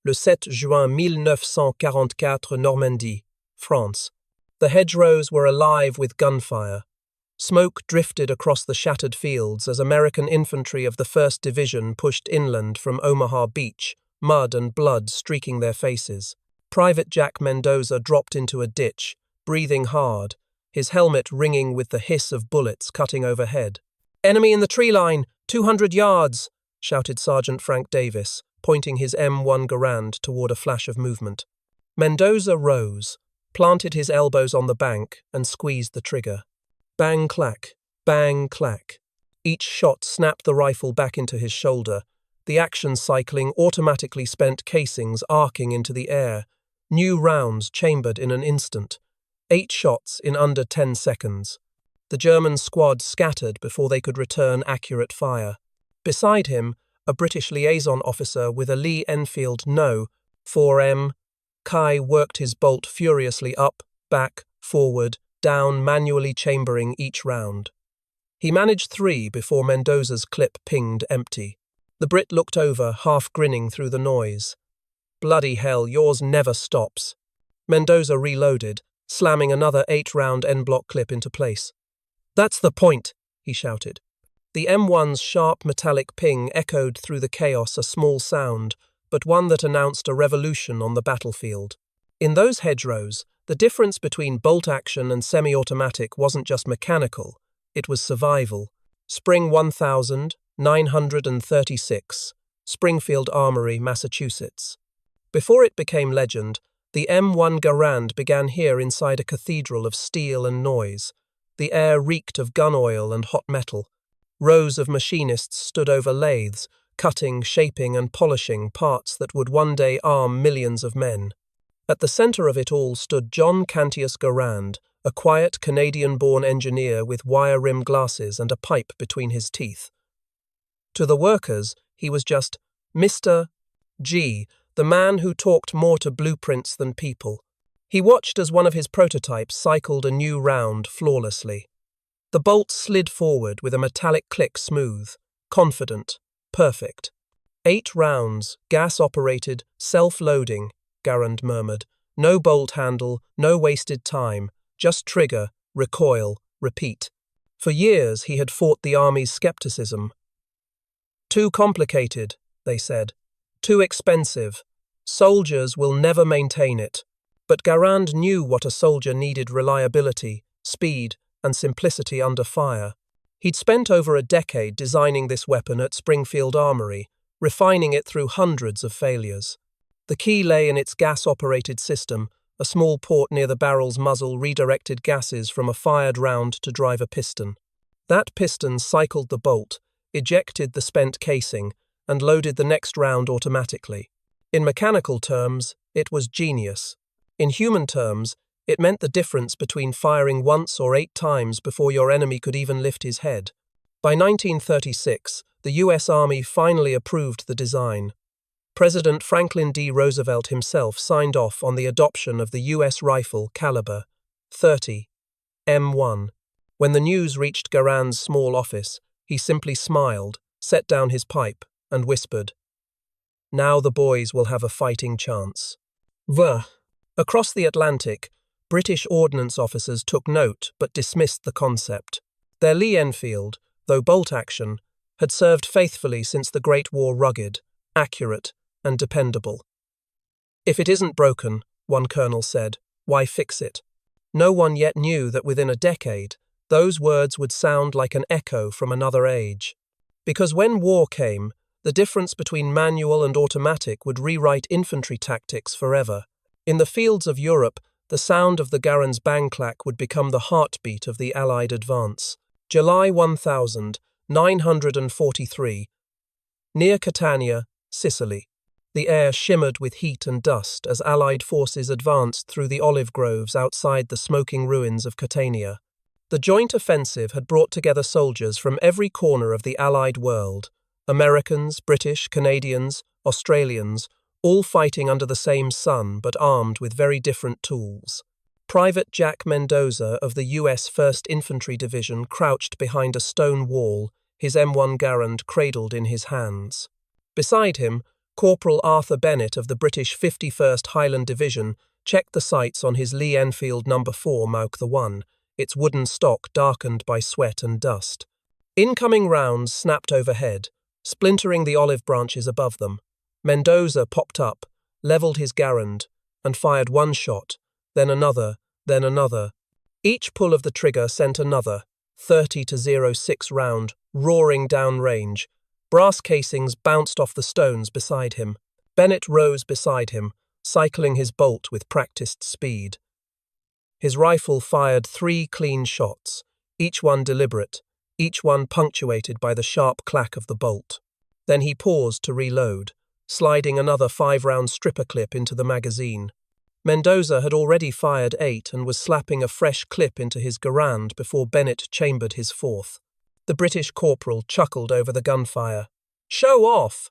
le 7 juin 1944, Normandie, France. The hedgerows were alive with gunfire. Smoke drifted across the shattered fields as American infantry of the 1st Division pushed inland from Omaha Beach, mud and blood streaking their faces. Private Jack Mendoza dropped into a ditch, breathing hard, his helmet ringing with the hiss of bullets cutting overhead. "Enemy in the tree line, 200 yards!" shouted Sergeant Frank Davis, pointing his M1 Garand toward a flash of movement. Mendoza rose, planted his elbows on the bank, and squeezed the trigger. Bang clack, bang clack. Each shot snapped the rifle back into his shoulder, the action cycling automatically spent casings arcing into the air, new rounds chambered in an instant. 8 shots in under 10 seconds. The German squad scattered before they could return accurate fire. Beside him, a British liaison officer with a Lee-Enfield No. 4M. Kai worked his bolt furiously up, back, forward, down, manually chambering each round. He managed 3 before Mendoza's clip pinged empty. The Brit looked over, half grinning through the noise. "Bloody hell, yours never stops." Mendoza reloaded, slamming another 8-round en-bloc clip into place. "That's the point," he shouted. The M1's sharp metallic ping echoed through the chaos, a small sound, but one that announced a revolution on the battlefield. In those hedgerows, the difference between bolt action and semi-automatic wasn't just mechanical, it was survival. Spring 1936, Springfield Armory, Massachusetts. Before it became legend, the M1 Garand began here inside a cathedral of steel and noise. The air reeked of gun oil and hot metal. Rows of machinists stood over lathes, cutting, shaping and polishing parts that would one day arm millions of men. At the center of it all stood John Cantius Garand, a quiet Canadian-born engineer with wire-rimmed glasses and a pipe between his teeth. To the workers, he was just Mr. G, the man who talked more to blueprints than people. He watched as one of his prototypes cycled a new round flawlessly. The bolt slid forward with a metallic click, smooth, confident, perfect. 8 rounds, gas-operated, self-loading, Garand murmured. No bolt handle, no wasted time, just trigger, recoil, repeat. For years he had fought the army's skepticism. "Too complicated," they said. "Too expensive. Soldiers will never maintain it." But Garand knew what a soldier needed: reliability, speed, and simplicity under fire. He'd spent over a decade designing this weapon at Springfield Armory, refining it through hundreds of failures. The key lay in its gas-operated system. A small port near the barrel's muzzle redirected gases from a fired round to drive a piston. That piston cycled the bolt, ejected the spent casing, and loaded the next round automatically. In mechanical terms, it was genius. In human terms, it meant the difference between firing once or 8 times before your enemy could even lift his head. By 1936, the U.S. Army finally approved the design. President Franklin D. Roosevelt himself signed off on the adoption of the U.S. rifle caliber .30 M1. When the news reached Garand's small office, he simply smiled, set down his pipe, and whispered, "Now the boys will have a fighting chance." Across the Atlantic, British ordnance officers took note but dismissed the concept. Their Lee-Enfield, though bolt action, had served faithfully since the Great War, rugged, accurate, and dependable. "If it isn't broken," one colonel said, "why fix it?" No one yet knew that within a decade, those words would sound like an echo from another age. Because when war came, the difference between manual and automatic would rewrite infantry tactics forever. In the fields of Europe, the sound of the Garand's bang-clack would become the heartbeat of the Allied advance. July 1943. Near Catania, Sicily. The air shimmered with heat and dust as Allied forces advanced through the olive groves outside the smoking ruins of Catania. The joint offensive had brought together soldiers from every corner of the Allied world, Americans, British, Canadians, Australians, all fighting under the same sun but armed with very different tools. Private Jack Mendoza of the U.S. 1st Infantry Division crouched behind a stone wall, his M1 Garand cradled in his hands. Beside him, Corporal Arthur Bennett of the British 51st Highland Division checked the sights on his Lee-Enfield No. 4 Mark I, its wooden stock darkened by sweat and dust. Incoming rounds snapped overhead, splintering the olive branches above them. Mendoza popped up, levelled his Garand, and fired one shot, then another, then another. Each pull of the trigger sent another, 30-06 round, roaring downrange. Brass casings bounced off the stones beside him. Bennett rose beside him, cycling his bolt with practiced speed. His rifle fired 3 clean shots, each one deliberate, each one punctuated by the sharp clack of the bolt. Then he paused to reload, sliding another 5-round stripper clip into the magazine. Mendoza had already fired 8 and was slapping a fresh clip into his Garand before Bennett chambered his 4th. The British corporal chuckled over the gunfire. "Show off!"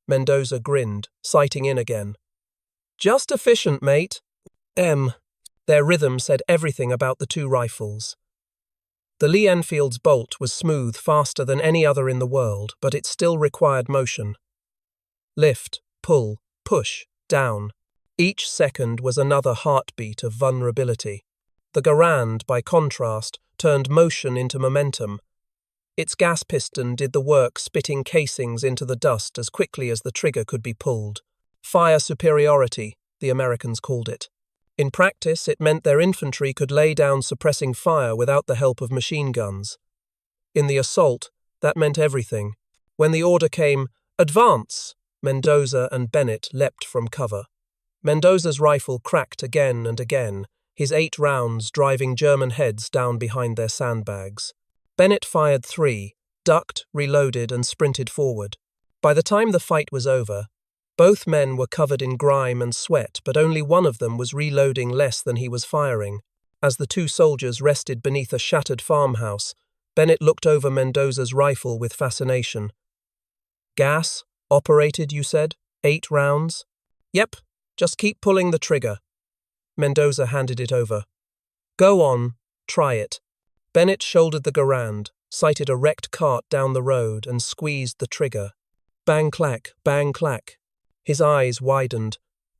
Mendoza grinned, sighting in again. "Just efficient, mate." Their rhythm said everything about the 2 rifles. The Lee-Enfields bolt was smooth, faster than any other in the world, but it still required motion. Lift, pull, push, down. Each second was another heartbeat of vulnerability. The Garand, by contrast, turned motion into momentum. Its gas piston did the work, spitting casings into the dust as quickly as the trigger could be pulled. Fire superiority, the Americans called it. In practice, it meant their infantry could lay down suppressing fire without the help of machine guns. In the assault, that meant everything. When the order came, "Advance!" Mendoza and Bennett leapt from cover. Mendoza's rifle cracked again and again, his 8 rounds driving German heads down behind their sandbags. Bennett fired 3, ducked, reloaded, and sprinted forward. By the time the fight was over, both men were covered in grime and sweat, but only one of them was reloading less than he was firing. As the 2 soldiers rested beneath a shattered farmhouse, Bennett looked over Mendoza's rifle with fascination. "Gas? Operated, you said? 8 rounds?" "Yep, just keep pulling the trigger." Mendoza handed it over. "Go on, try it." Bennett shouldered the Garand, sighted a wrecked cart down the road, and squeezed the trigger. Bang clack, bang clack. His eyes widened.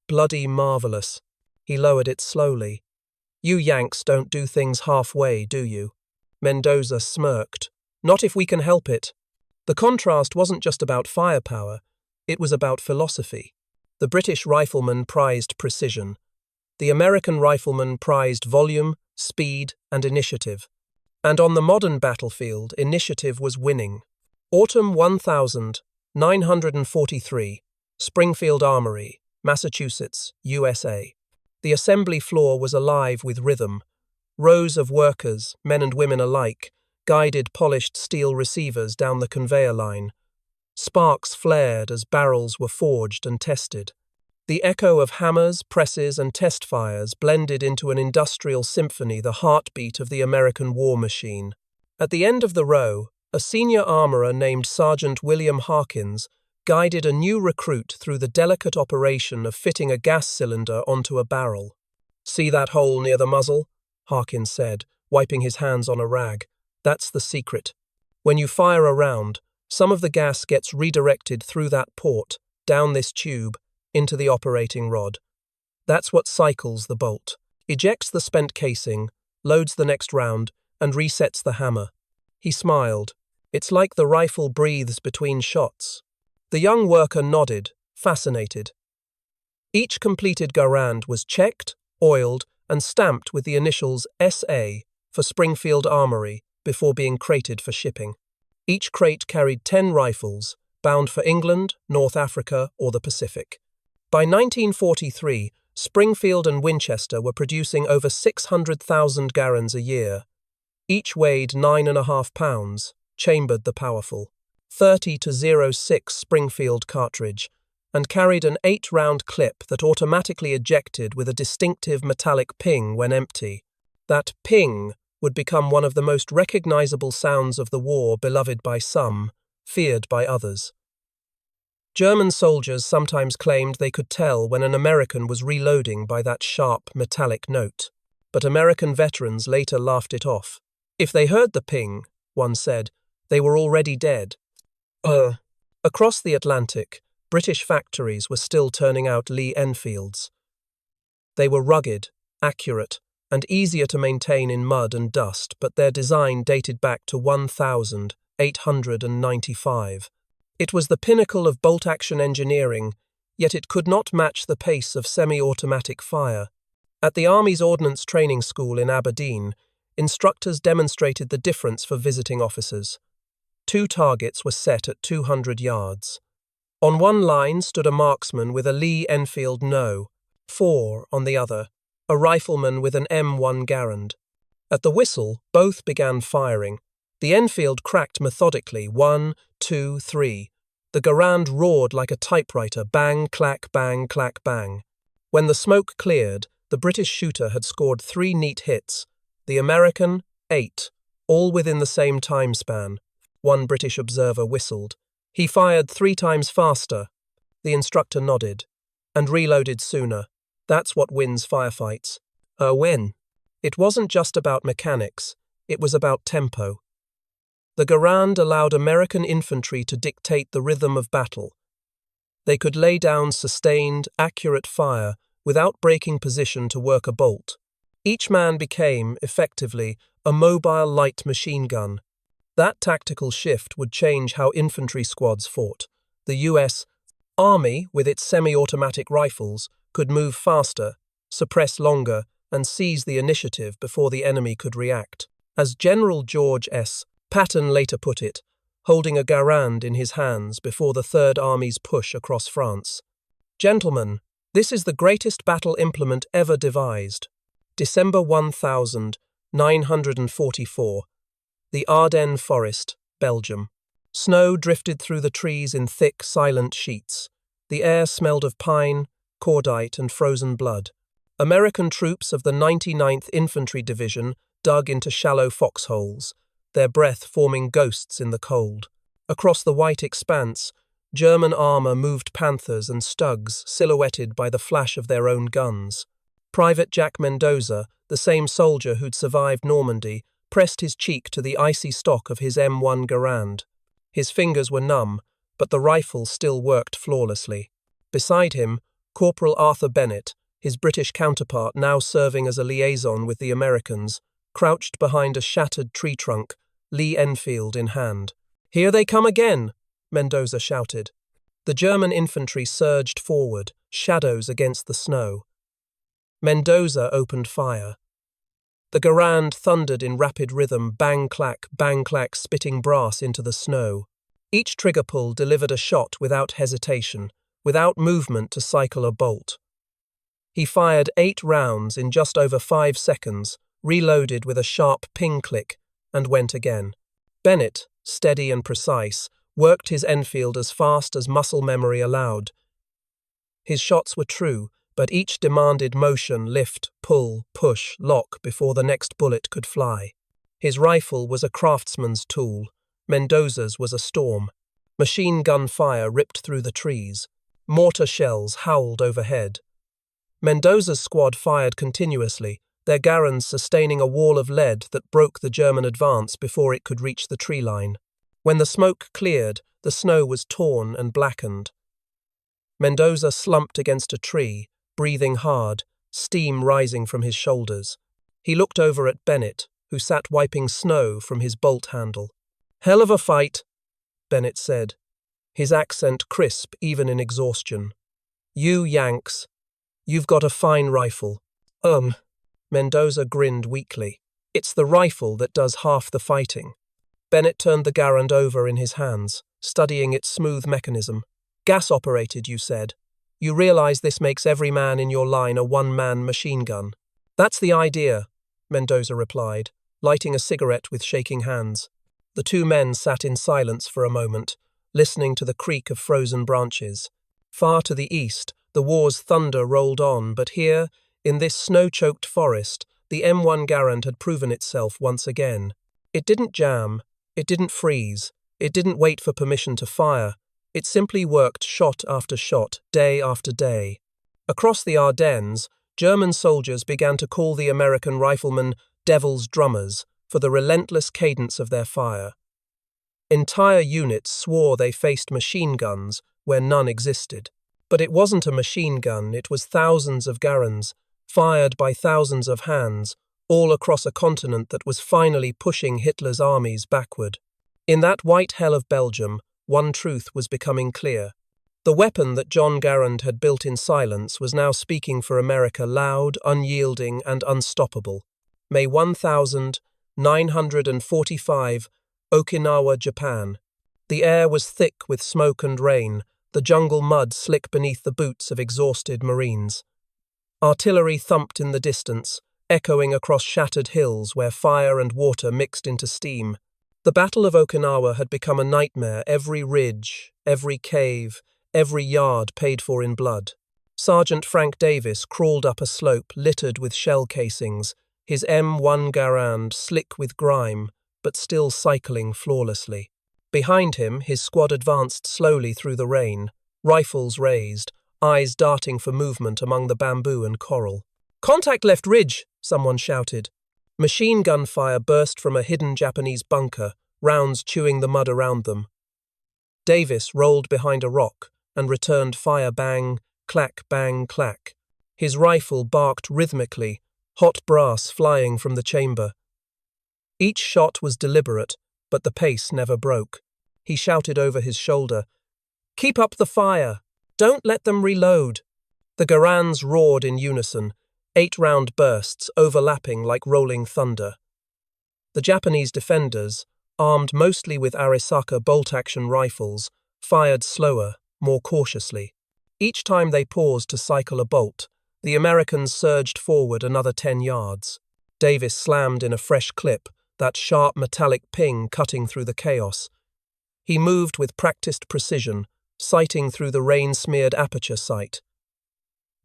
Bloody marvelous. He lowered it slowly. "You Yanks don't do things halfway, do you?" Mendoza smirked. "Not if we can help it." The contrast wasn't just about firepower, it was about philosophy. The British rifleman prized precision. The American rifleman prized volume, speed, and initiative. And on the modern battlefield, initiative was winning. Autumn 1943, Springfield Armory, Massachusetts, USA. The assembly floor was alive with rhythm. Rows of workers, men and women alike, guided polished steel receivers down the conveyor line. Sparks flared as barrels were forged and tested. The echo of hammers, presses, and test fires blended into an industrial symphony, the heartbeat of the American war machine. At the end of the row, a senior armorer named Sergeant William Harkins guided a new recruit through the delicate operation of fitting a gas cylinder onto a barrel. "See that hole near the muzzle?" Harkins said, wiping his hands on a rag. "That's the secret. When you fire a round, some of the gas gets redirected through that port, down this tube, into the operating rod. That's what cycles the bolt, ejects the spent casing, loads the next round, and resets the hammer." He smiled. "It's like the rifle breathes between shots." The young worker nodded, fascinated. Each completed Garand was checked, oiled, and stamped with the initials SA for Springfield Armory before being crated for shipping. Each crate carried 10 rifles, bound for England, North Africa, or the Pacific. By 1943, Springfield and Winchester were producing over 600,000 Garands a year. Each weighed 9.5 pounds, chambered the powerful 30-06 Springfield cartridge, and carried an 8-round clip that automatically ejected with a distinctive metallic ping when empty. That ping would become one of the most recognizable sounds of the war, beloved by some, feared by others. German soldiers sometimes claimed they could tell when an American was reloading by that sharp, metallic note, but American veterans later laughed it off. If they heard the ping, one said, they were already dead. Across the Atlantic, British factories were still turning out Lee-Enfields. They were rugged, accurate, and easier to maintain in mud and dust, but their design dated back to 1895. It was the pinnacle of bolt-action engineering, yet it could not match the pace of semi-automatic fire. At the Army's Ordnance Training School in Aberdeen, instructors demonstrated the difference for visiting officers. 2 targets were set at 200 yards. On one line stood a marksman with a Lee-Enfield No. 4 on the other, a rifleman with an M1 Garand. At the whistle, both began firing. The Enfield cracked methodically, 1, 2, 3. The Garand roared like a typewriter, bang, clack, bang, clack, bang. When the smoke cleared, the British shooter had scored 3 neat hits, the American 8, all within the same time span. One British observer whistled. He fired 3 times faster. The instructor nodded. And reloaded sooner. That's what wins firefights. A win. It wasn't just about mechanics, it was about tempo. The Garand allowed American infantry to dictate the rhythm of battle. They could lay down sustained, accurate fire without breaking position to work a bolt. Each man became, effectively, a mobile light machine gun. That tactical shift would change how infantry squads fought. The U.S. Army, with its semi-automatic rifles, could move faster, suppress longer, and seize the initiative before the enemy could react. As General George S. Patton later put it, holding a Garand in his hands before the Third Army's push across France. Gentlemen, this is the greatest battle implement ever devised. December 1944. The Ardennes Forest, Belgium. Snow drifted through the trees in thick, silent sheets. The air smelled of pine, cordite, and frozen blood. American troops of the 99th Infantry Division dug into shallow foxholes, their breath forming ghosts in the cold. Across the white expanse, German armour moved panthers and stugs silhouetted by the flash of their own guns. Private Jack Mendoza, the same soldier who'd survived Normandy, pressed his cheek to the icy stock of his M1 Garand. His fingers were numb, but the rifle still worked flawlessly. Beside him, Corporal Arthur Bennett, his British counterpart now serving as a liaison with the Americans, crouched behind a shattered tree trunk, Lee-Enfield in hand. "Here they come again!" Mendoza shouted. The German infantry surged forward, shadows against the snow. Mendoza opened fire. The Garand thundered in rapid rhythm, bang-clack, spitting brass into the snow. Each trigger pull delivered a shot without hesitation, without movement to cycle a bolt. He fired 8 rounds in just over 5 seconds, reloaded with a sharp ping click, and went again. Bennett, steady and precise, worked his Enfield as fast as muscle memory allowed. His shots were true, but each demanded motion, lift, pull, push, lock before the next bullet could fly. His rifle was a craftsman's tool. Mendoza's was a storm. Machine gun fire ripped through the trees. Mortar shells howled overhead. Mendoza's squad fired continuously, their Garands sustaining a wall of lead that broke the German advance before it could reach the tree line. When the smoke cleared, the snow was torn and blackened. Mendoza slumped against a tree, breathing hard, steam rising from his shoulders. He looked over at Bennett, who sat wiping snow from his bolt handle. "Hell of a fight," Bennett said, his accent crisp even in exhaustion. "You Yanks, you've got a fine rifle." Mendoza grinned weakly. "It's the rifle that does half the fighting." Bennett turned the Garand over in his hands, studying its smooth mechanism. "Gas-operated, you said. You realize this makes every man in your line a one-man machine gun." "That's the idea," Mendoza replied, lighting a cigarette with shaking hands. The 2 men sat in silence for a moment, listening to the creak of frozen branches. Far to the east, the war's thunder rolled on, but here, in this snow-choked forest, the M1 Garand had proven itself once again. It didn't jam, it didn't freeze, it didn't wait for permission to fire. It simply worked shot after shot, day after day. Across the Ardennes, German soldiers began to call the American riflemen "devil's drummers" for the relentless cadence of their fire. Entire units swore they faced machine guns, where none existed. But it wasn't a machine gun, it was thousands of Garands, fired by thousands of hands, all across a continent that was finally pushing Hitler's armies backward. In that white hell of Belgium, one truth was becoming clear. The weapon that John Garand had built in silence was now speaking for America, loud, unyielding, and unstoppable. May 1945, Okinawa, Japan. The air was thick with smoke and rain, the jungle mud slick beneath the boots of exhausted Marines. Artillery thumped in the distance, echoing across shattered hills where fire and water mixed into steam. The Battle of Okinawa had become a nightmare, every ridge, every cave, every yard paid for in blood. Sergeant Frank Davis crawled up a slope littered with shell casings, his M1 Garand slick with grime, but still cycling flawlessly. Behind him, his squad advanced slowly through the rain, rifles raised, eyes darting for movement among the bamboo and coral. "Contact left ridge!" someone shouted. Machine gun fire burst from a hidden Japanese bunker, rounds chewing the mud around them. Davis rolled behind a rock and returned fire bang, clack, bang, clack. His rifle barked rhythmically, hot brass flying from the chamber. Each shot was deliberate, but the pace never broke. He shouted over his shoulder, "Keep up the fire! Don't let them reload!" The Garands roared in unison, 8-round bursts overlapping like rolling thunder. The Japanese defenders, armed mostly with Arisaka bolt-action rifles, fired slower, more cautiously. Each time they paused to cycle a bolt, the Americans surged forward another 10 yards. Davis slammed in a fresh clip, that sharp metallic ping cutting through the chaos. He moved with practiced precision, sighting through the rain-smeared aperture sight.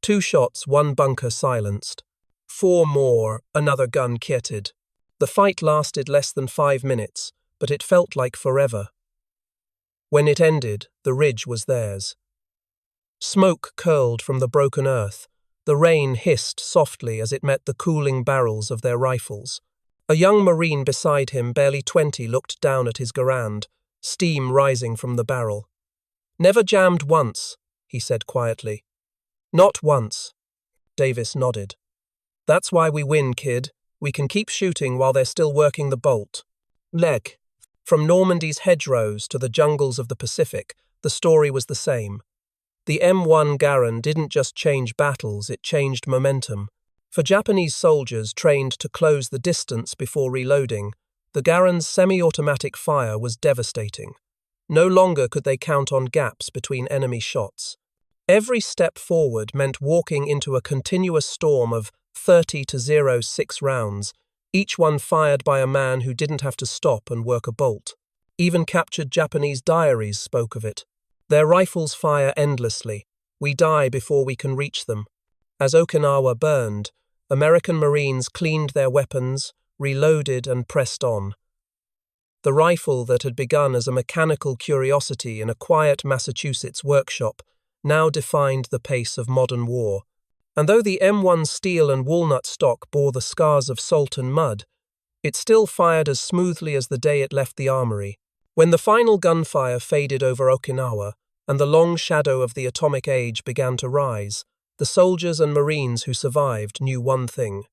2 shots, 1 bunker silenced. 4 more, another gun kitted. The fight lasted less than 5 minutes, but it felt like forever. When it ended, the ridge was theirs. Smoke curled from the broken earth. The rain hissed softly as it met the cooling barrels of their rifles. A young Marine beside him, barely 20, looked down at his Garand, steam rising from the barrel. "Never jammed once," he said quietly. "Not once." Davis nodded. "That's why we win, kid. We can keep shooting while they're still working the bolt." Leg. From Normandy's hedgerows to the jungles of the Pacific, the story was the same. The M1 Garand didn't just change battles, it changed momentum. For Japanese soldiers trained to close the distance before reloading, the Garand's semi-automatic fire was devastating. No longer could they count on gaps between enemy shots. Every step forward meant walking into a continuous storm of 30 to 0.6 rounds, each one fired by a man who didn't have to stop and work a bolt. Even captured Japanese diaries spoke of it. Their rifles fire endlessly. We die before we can reach them. As Okinawa burned, American Marines cleaned their weapons, reloaded and pressed on. The rifle that had begun as a mechanical curiosity in a quiet Massachusetts workshop now defined the pace of modern war. And though the M1 steel and walnut stock bore the scars of salt and mud, it still fired as smoothly as the day it left the armory. When the final gunfire faded over Okinawa and the long shadow of the atomic age began to rise, the soldiers and Marines who survived knew one thing.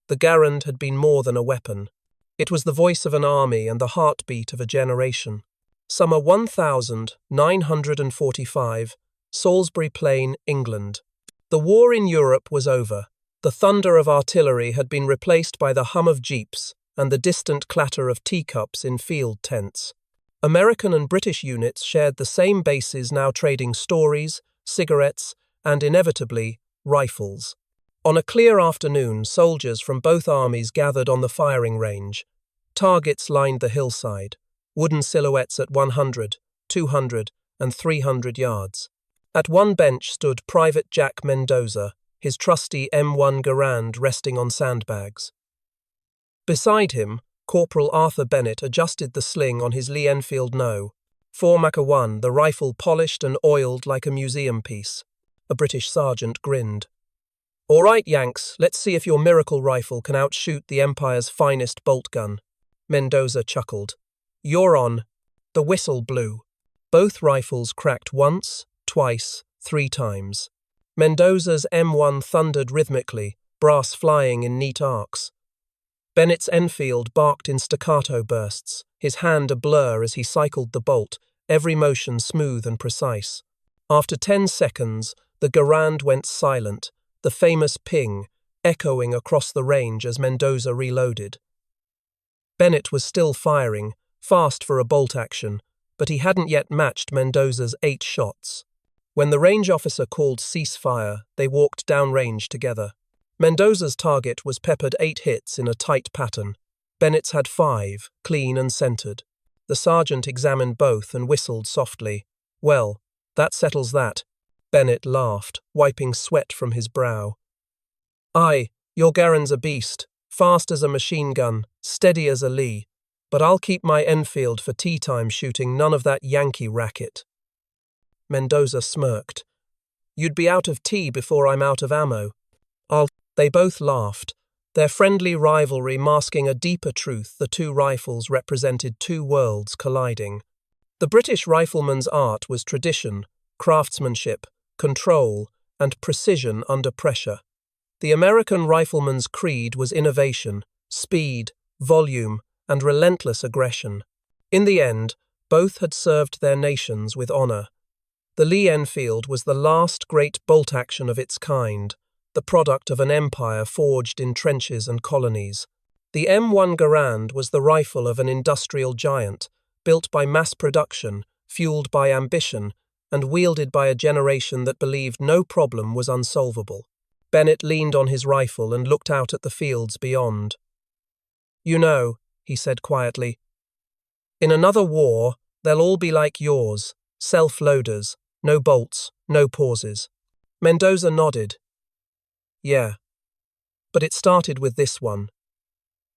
The Garand had been more than a weapon. It was the voice of an army and the heartbeat of a generation. Summer 1945, Salisbury Plain, England. The war in Europe was over. The thunder of artillery had been replaced by the hum of jeeps and the distant clatter of teacups in field tents. American and British units shared the same bases, now trading stories, cigarettes, and inevitably, rifles. On a clear afternoon, soldiers from both armies gathered on the firing range. Targets lined the hillside, wooden silhouettes at 100, 200, and 300 yards. At one bench stood Private Jack Mendoza, his trusty M1 Garand resting on sandbags. Beside him, Corporal Arthur Bennett adjusted the sling on his Lee-Enfield No. 4-1, the rifle polished and oiled like a museum piece. A British sergeant grinned. "All right, Yanks, let's see if your miracle rifle can outshoot the Empire's finest bolt gun." Mendoza chuckled. "You're on." The whistle blew. Both rifles cracked once, twice, 3 times. Mendoza's M1 thundered rhythmically, brass flying in neat arcs. Bennett's Enfield barked in staccato bursts, his hand a blur as he cycled the bolt, every motion smooth and precise. After 10 seconds, the Garand went silent, the famous ping, echoing across the range as Mendoza reloaded. Bennett was still firing, fast for a bolt action, but he hadn't yet matched Mendoza's 8 shots. When the range officer called ceasefire, they walked downrange together. Mendoza's target was peppered 8 hits in a tight pattern. Bennett's had 5, clean and centered. The sergeant examined both and whistled softly. "Well, that settles that." Bennett laughed, wiping sweat from his brow. "Aye, your Garand's a beast, fast as a machine gun, steady as a Lee, but I'll keep my Enfield for tea time shooting none of that Yankee racket." Mendoza smirked. "You'd be out of tea before I'm out of ammo." They both laughed, their friendly rivalry masking a deeper truth. The 2 rifles represented 2 worlds colliding. The British rifleman's art was tradition, craftsmanship, control, and precision under pressure. The American rifleman's creed was innovation, speed, volume, and relentless aggression. In the end, both had served their nations with honor. The Lee-Enfield was the last great bolt action of its kind, the product of an empire forged in trenches and colonies. The M1 Garand was the rifle of an industrial giant, built by mass production, fueled by ambition, and wielded by a generation that believed no problem was unsolvable. Bennett leaned on his rifle and looked out at the fields beyond. "You know," he said quietly, "in another war, they'll all be like yours, self-loaders, no bolts, no pauses." Mendoza nodded. "Yeah, but it started with this one."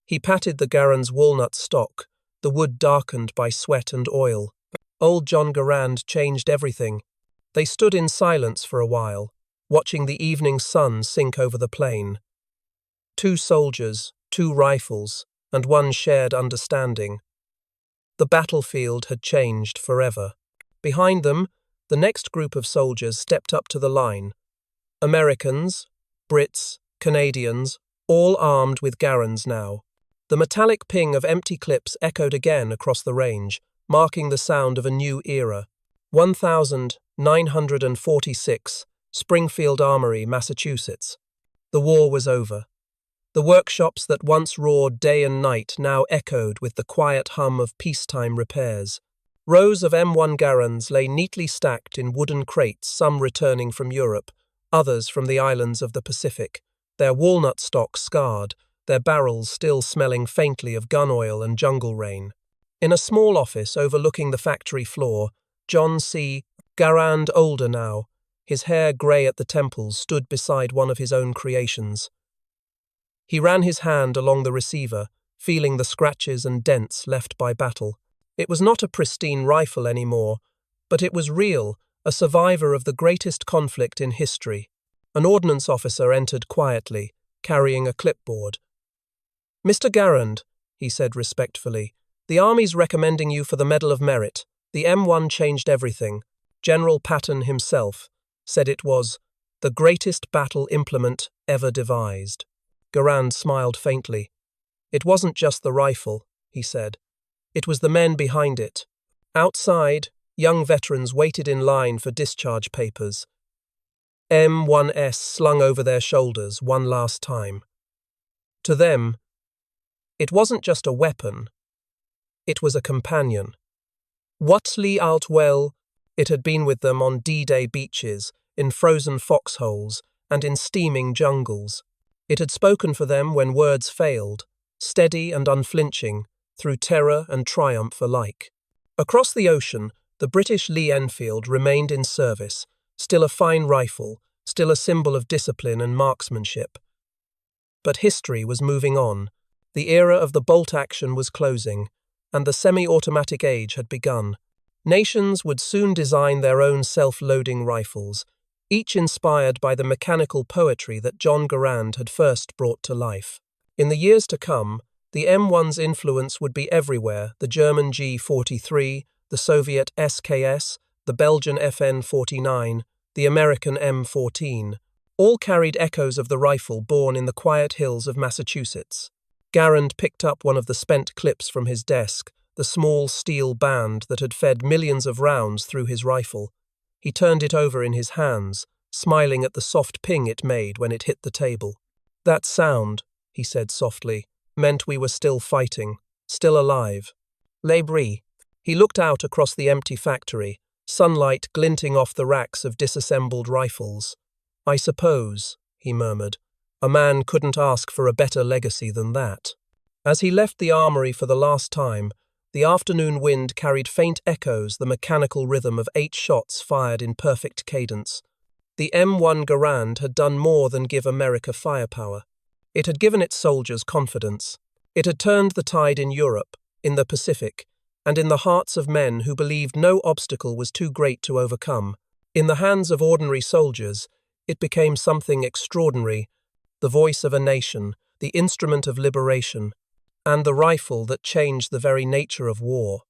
He patted the Garand's walnut stock, the wood darkened by sweat and oil. Old John Garand changed everything. They stood in silence for a while, watching the evening sun sink over the plain. 2 soldiers, 2 rifles, and 1 shared understanding. The battlefield had changed forever. Behind them, the next group of soldiers stepped up to the line. Americans, Brits, Canadians, all armed with Garands now. The metallic ping of empty clips echoed again across the range, marking the sound of a new era. 1946, Springfield Armory, Massachusetts. The war was over. The workshops that once roared day and night now echoed with the quiet hum of peacetime repairs. Rows of M1 Garands lay neatly stacked in wooden crates, some returning from Europe, others from the islands of the Pacific, their walnut stock scarred, their barrels still smelling faintly of gun oil and jungle rain. In a small office overlooking the factory floor, John C. Garand, older now, his hair grey at the temples, stood beside one of his own creations. He ran his hand along the receiver, feeling the scratches and dents left by battle. It was not a pristine rifle anymore, but it was real, a survivor of the greatest conflict in history. An ordnance officer entered quietly, carrying a clipboard. "Mr. Garand," he said respectfully, "the Army's recommending you for the Medal of Merit. The M1 changed everything. General Patton himself said it was the greatest battle implement ever devised." Garand smiled faintly. "It wasn't just the rifle," he said. "It was the men behind it." Outside, young veterans waited in line for discharge papers. M1s slung over their shoulders one last time. To them, it wasn't just a weapon, it was a companion. Whatley Altwell, it had been with them on D-Day beaches, in frozen foxholes, and in steaming jungles. It had spoken for them when words failed, steady and unflinching, through terror and triumph alike. Across the ocean, the British Lee-Enfield remained in service, still a fine rifle, still a symbol of discipline and marksmanship. But history was moving on. The era of the bolt action was closing, and the semi-automatic age had begun. Nations would soon design their own self-loading rifles, each inspired by the mechanical poetry that John Garand had first brought to life. In the years to come, the M1's influence would be everywhere: the German G43, the Soviet SKS, the Belgian FN-49, the American M14, all carried echoes of the rifle born in the quiet hills of Massachusetts. Garand picked up one of the spent clips from his desk, the small steel band that had fed millions of rounds through his rifle. He turned it over in his hands, smiling at the soft ping it made when it hit the table. "That sound," he said softly, "meant we were still fighting, still alive." Les Bris. He looked out across the empty factory, sunlight glinting off the racks of disassembled rifles. "I suppose," he murmured, "a man couldn't ask for a better legacy than that." As he left the armory for the last time, the afternoon wind carried faint echoes, the mechanical rhythm of 8 shots fired in perfect cadence. The M1 Garand had done more than give America firepower. It had given its soldiers confidence. It had turned the tide in Europe, in the Pacific, and in the hearts of men who believed no obstacle was too great to overcome. In the hands of ordinary soldiers, it became something extraordinary, the voice of a nation, the instrument of liberation, and the rifle that changed the very nature of war.